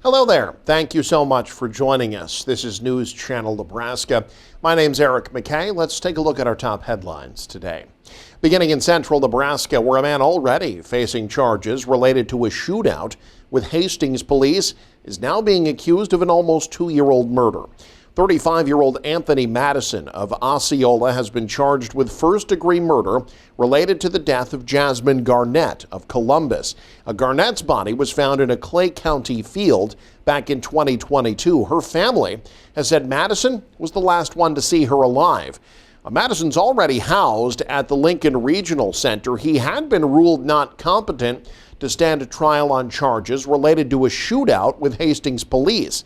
Hello there. Thank you so much for joining us. This is News Channel Nebraska. My name's Eric McKay. Let's take a look at our top headlines today. Beginning in central Nebraska, where a man already facing charges related to a shootout with Hastings police is now being accused of an almost 2-year-old murder. 35-year-old Anthony Madison of Osceola has been charged with first-degree murder related to the death of Jasmine Garnett of Columbus. Garnett's body was found in a Clay County field back in 2022. Her family has said Madison was the last one to see her alive. Madison's already housed at the Lincoln Regional Center. He had been ruled not competent to stand trial on charges related to a shootout with Hastings police.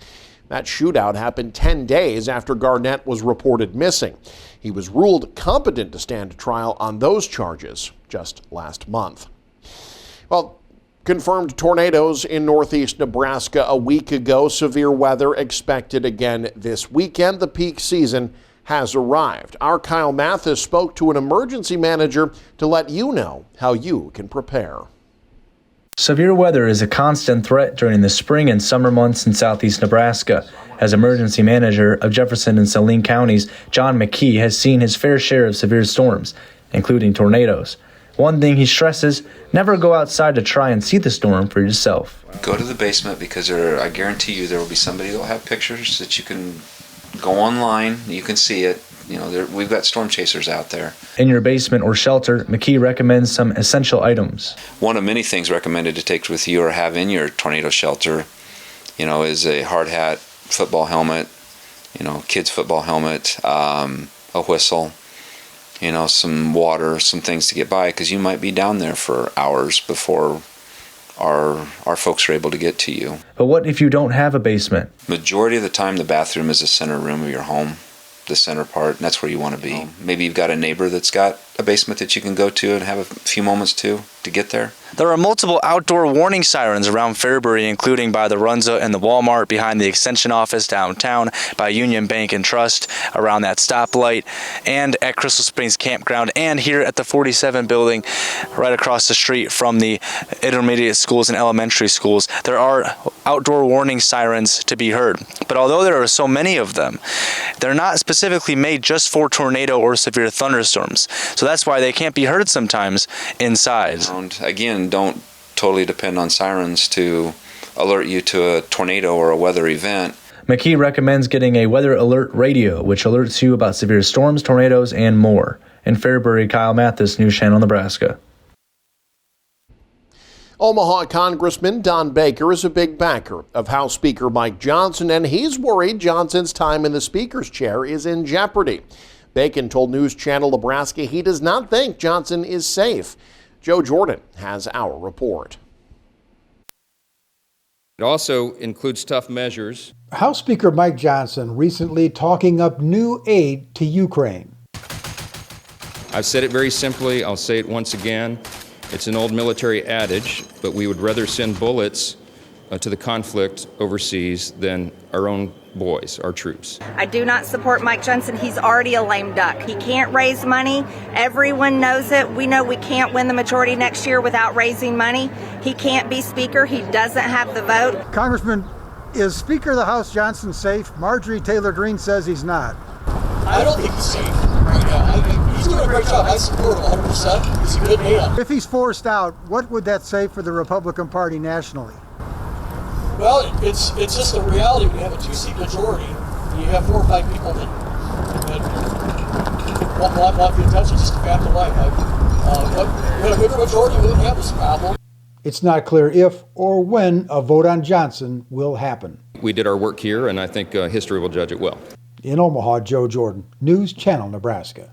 That shootout happened 10 days after Garnett was reported missing. He was ruled competent to stand trial on those charges just last month. Well, confirmed tornadoes in northeast Nebraska a week ago. Severe weather expected again this weekend. The peak season has arrived. Our Kyle Mathis spoke to an emergency manager to let you know how you can prepare. Severe weather is a constant threat during the spring and summer months in southeast Nebraska. As emergency manager of Jefferson and Saline counties, John McKee has seen his fair share of severe storms, including tornadoes. One thing he stresses, never go outside to try and see the storm for yourself. Go to the basement because I guarantee you there will be somebody that will have pictures that you can go online, you can see it. You know, we've got storm chasers out there. In your basement or shelter, McKee recommends some essential items. One of many things recommended to take with you or have in your tornado shelter, is a hard hat, football helmet, kids football helmet, a whistle, some water, some things to get by, because you might be down there for hours before our folks are able to get to you. But what if you don't have a basement? Majority of the time, the bathroom is the center room of your home. The center part, and that's where you want to be. Maybe you've got a neighbor that's got a basement that you can go to and have a few moments to get there. There are multiple outdoor warning sirens around Fairbury, including by the Runza and the Walmart, behind the Extension office downtown, by Union Bank and Trust, around that stoplight, and at Crystal Springs Campground, and here at the 47 building, right across the street from the intermediate schools and elementary schools. There are outdoor warning sirens to be heard. But although there are so many of them, they're not specifically made just for tornado or severe thunderstorms. So that's why they can't be heard sometimes inside. And again, don't totally depend on sirens to alert you to a tornado or a weather event. McKee recommends getting a weather alert radio, which alerts you about severe storms, tornadoes, and more. In Fairbury, Kyle Mathis, News Channel, Nebraska. Omaha Congressman Don Baker is a big backer of House Speaker Mike Johnson, and he's worried Johnson's time in the Speaker's chair is in jeopardy. Bacon told News Channel Nebraska he does not think Johnson is safe. Joe Jordan has our report. It also includes tough measures. House Speaker Mike Johnson recently talking up new aid to Ukraine. I've said it very simply. I'll say it once again. It's an old military adage, but we would rather send bullets to the conflict overseas than our own boys, our troops. I do not support Mike Johnson. He's already a lame duck. He can't raise money. Everyone knows it. We know we can't win the majority next year without raising money. He can't be Speaker. He doesn't have the vote. Congressman, is Speaker of the House Johnson safe? Marjorie Taylor Greene says he's not. I don't think he's safe right now. He's doing a great job. I support him 100%. He's a good man. If he's forced out, what would that say for the Republican Party nationally? Well, it's just a reality. We have a 2-seat majority. You have 4 or 5 people that want the attention. Just a fact of life. But with a bigger majority, we wouldn't have this problem. It's not clear if or when a vote on Johnson will happen. We did our work here, and I think history will judge it well. In Omaha, Joe Jordan, News Channel, Nebraska.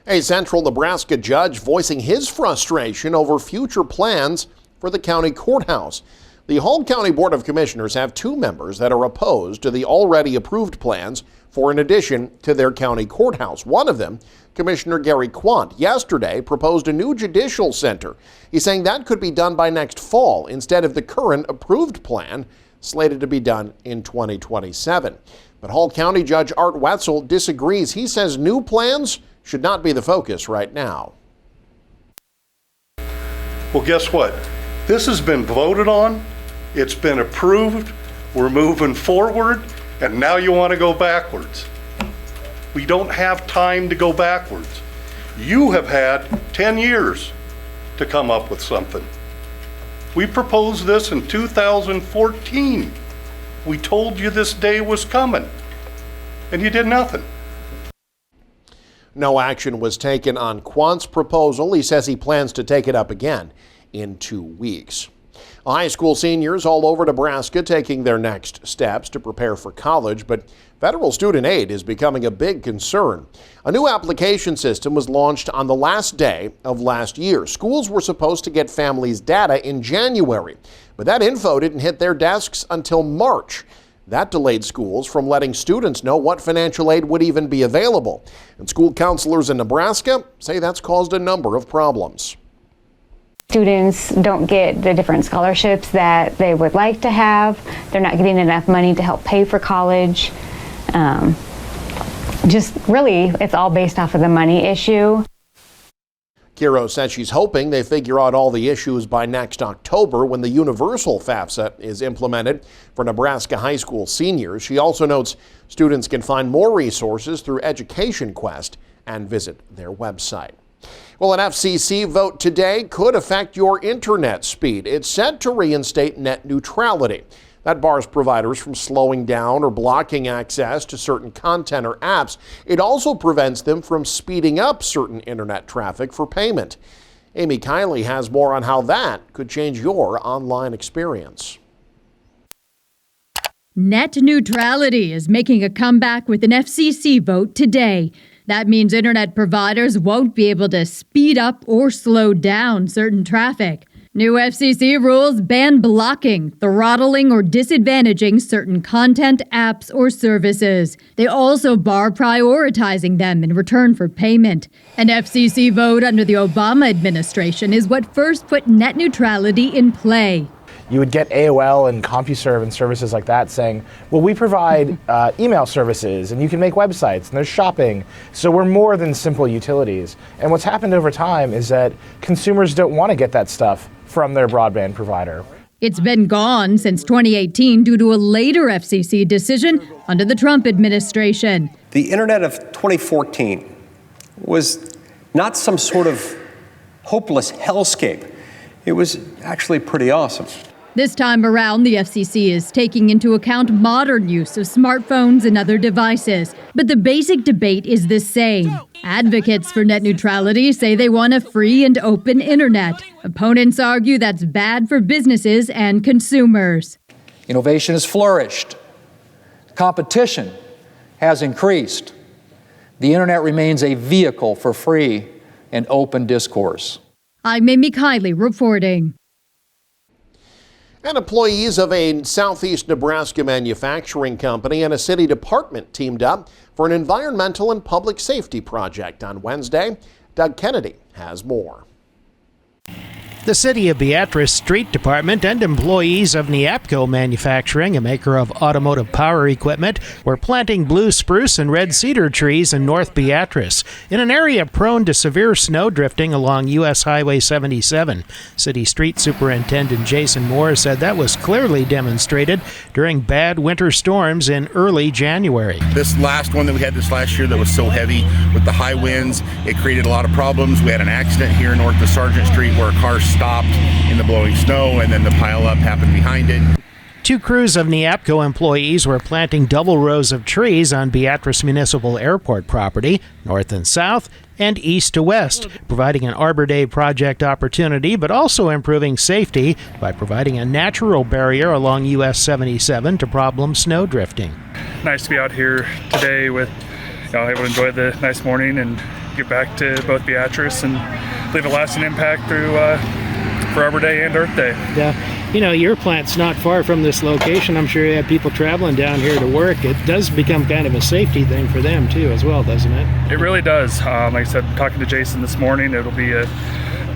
A central Nebraska judge voicing his frustration over future plans for the county courthouse. The Hall County Board of Commissioners have 2 members that are opposed to the already approved plans for an addition to their county courthouse. One of them, Commissioner Gary Quant, yesterday proposed a new judicial center. He's saying that could be done by next fall instead of the current approved plan slated to be done in 2027. But Hall County Judge Art Wetzel disagrees. He says new plans should not be the focus right now. Well, guess what? This has been voted on. It's been approved. We're moving forward, and now you want to go backwards. We don't have time to go backwards. You have had 10 years to come up with something. We proposed this in 2014. We told you this day was coming, and you did nothing. No action was taken on Quant's proposal. He says he plans to take it up again in 2 weeks. High school seniors all over Nebraska taking their next steps to prepare for college, but federal student aid is becoming a big concern. A new application system was launched on the last day of last year. Schools were supposed to get families' data in January, but that info didn't hit their desks until March. That delayed schools from letting students know what financial aid would even be available. And school counselors in Nebraska say that's caused a number of problems. Students don't get the different scholarships that they would like to have. They're not getting enough money to help pay for college. Just really, it's all based off of the money issue. Kiro says she's hoping they figure out all the issues by next October when the universal FAFSA is implemented for Nebraska high school seniors. She also notes students can find more resources through Education Quest and visit their website. Well, an FCC vote today could affect your internet speed. It's set to reinstate net neutrality. That bars providers from slowing down or blocking access to certain content or apps. It also prevents them from speeding up certain internet traffic for payment. Amy Kiley has more on how that could change your online experience. Net neutrality is making a comeback with an FCC vote today. That means internet providers won't be able to speed up or slow down certain traffic. New FCC rules ban blocking, throttling, or disadvantaging certain content, apps, or services. They also bar prioritizing them in return for payment. An FCC vote under the Obama administration is what first put net neutrality in play. You would get AOL and CompuServe and services like that saying, well, we provide email services and you can make websites and there's shopping. So we're more than simple utilities. And what's happened over time is that consumers don't want to get that stuff from their broadband provider. It's been gone since 2018 due to a later FCC decision under the Trump administration. The internet of 2014 was not some sort of hopeless hellscape. It was actually pretty awesome. This time around, the FCC is taking into account modern use of smartphones and other devices. But the basic debate is the same. Advocates for net neutrality say they want a free and open internet. Opponents argue that's bad for businesses and consumers. Innovation has flourished. Competition has increased. The internet remains a vehicle for free and open discourse. I'm Amy Kiley reporting. And employees of a southeast Nebraska manufacturing company and a city department teamed up for an environmental and public safety project on Wednesday. Doug Kennedy has more. The City of Beatrice Street Department and employees of Neapco Manufacturing, a maker of automotive power equipment, were planting blue spruce and red cedar trees in North Beatrice in an area prone to severe snow drifting along U.S. Highway 77. City Street Superintendent Jason Moore said that was clearly demonstrated during bad winter storms in early January. This last one that we had this last year that was so heavy with the high winds, it created a lot of problems. We had an accident here north of Sargent Street where a car stopped in the blowing snow and then the pileup happened behind it. Two crews of Neapco employees were planting double rows of trees on Beatrice Municipal Airport property, north and south, and east to west, providing an Arbor Day project opportunity, but also improving safety by providing a natural barrier along US 77 to problem snow drifting. Nice to be out here today with, able to enjoy the nice morning and get back to both Beatrice and leave a lasting impact through for Arbor Day and Earth Day. Yeah, your plant's not far from this location. I'm sure you have people traveling down here to work. It does become kind of a safety thing for them too as well, doesn't it? It really does. Like I said, talking to Jason this morning, it'll be a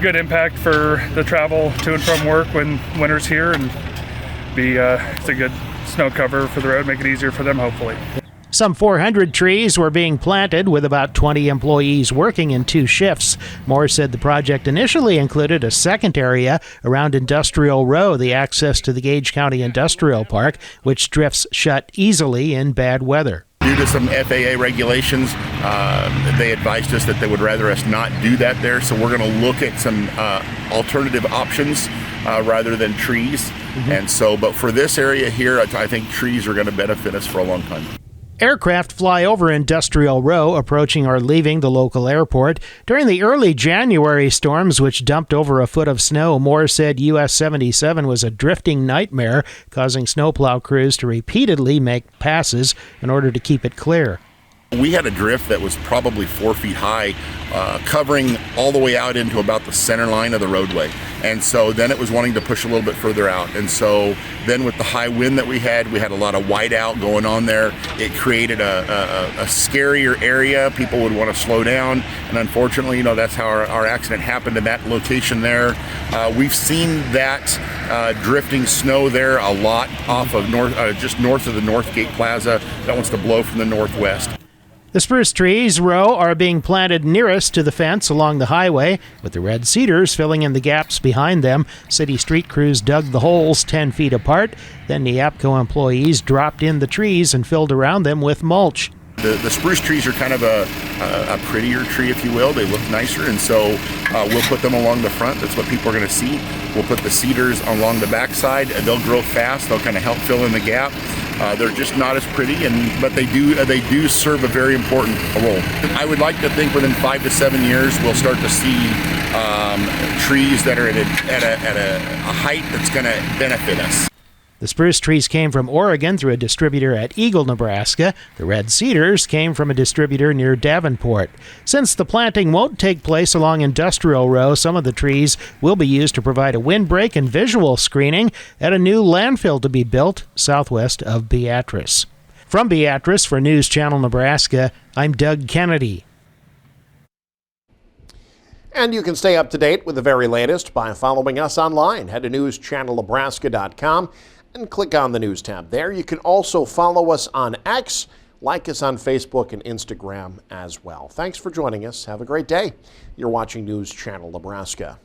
good impact for the travel to and from work when winter's here, and it's a good snow cover for the road, make it easier for them hopefully. Some 400 trees were being planted with about 20 employees working in 2 shifts. Moore said the project initially included a second area around Industrial Row, the access to the Gage County Industrial Park, which drifts shut easily in bad weather. Due to some FAA regulations, they advised us that they would rather us not do that there. So we're going to look at some alternative options rather than trees. And so, but for this area here, I think trees are going to benefit us for a long time. Aircraft fly over Industrial Row, approaching or leaving the local airport. During the early January storms, which dumped over a foot of snow, Moore said US 77 was a drifting nightmare, causing snowplow crews to repeatedly make passes in order to keep it clear. We had a drift that was probably 4 feet high, covering all the way out into about the center line of the roadway. And so then it was wanting to push a little bit further out. And so then with the high wind that we had a lot of whiteout going on there. It created a scarier area. People would want to slow down. And unfortunately, that's how our accident happened in that location there. We've seen that drifting snow there a lot off of just north of the Northgate Plaza. That wants to blow from the northwest. The spruce trees row are being planted nearest to the fence along the highway, with the red cedars filling in the gaps behind them. City street crews dug the holes 10 feet apart. Then the APCO employees dropped in the trees and filled around them with mulch. The spruce trees are kind of a prettier tree, if you will. They look nicer, and so we'll put them along the front. That's what people are going to see. We'll put the cedars along the backside. They'll grow fast. They'll kind of help fill in the gap. They're just not as pretty, but they do serve a very important role. I would like to think within 5 to 7 years we'll start to see trees that are at a height that's going to benefit us. The spruce trees came from Oregon through a distributor at Eagle, Nebraska. The red cedars came from a distributor near Davenport. Since the planting won't take place along Industrial Row, some of the trees will be used to provide a windbreak and visual screening at a new landfill to be built southwest of Beatrice. From Beatrice for News Channel Nebraska, I'm Doug Kennedy. And you can stay up to date with the very latest by following us online. Head to newschannelnebraska.com and click on the News tab there. You can also follow us on X, like us on Facebook and Instagram as well. Thanks for joining us. Have a great day. You're watching News Channel Nebraska.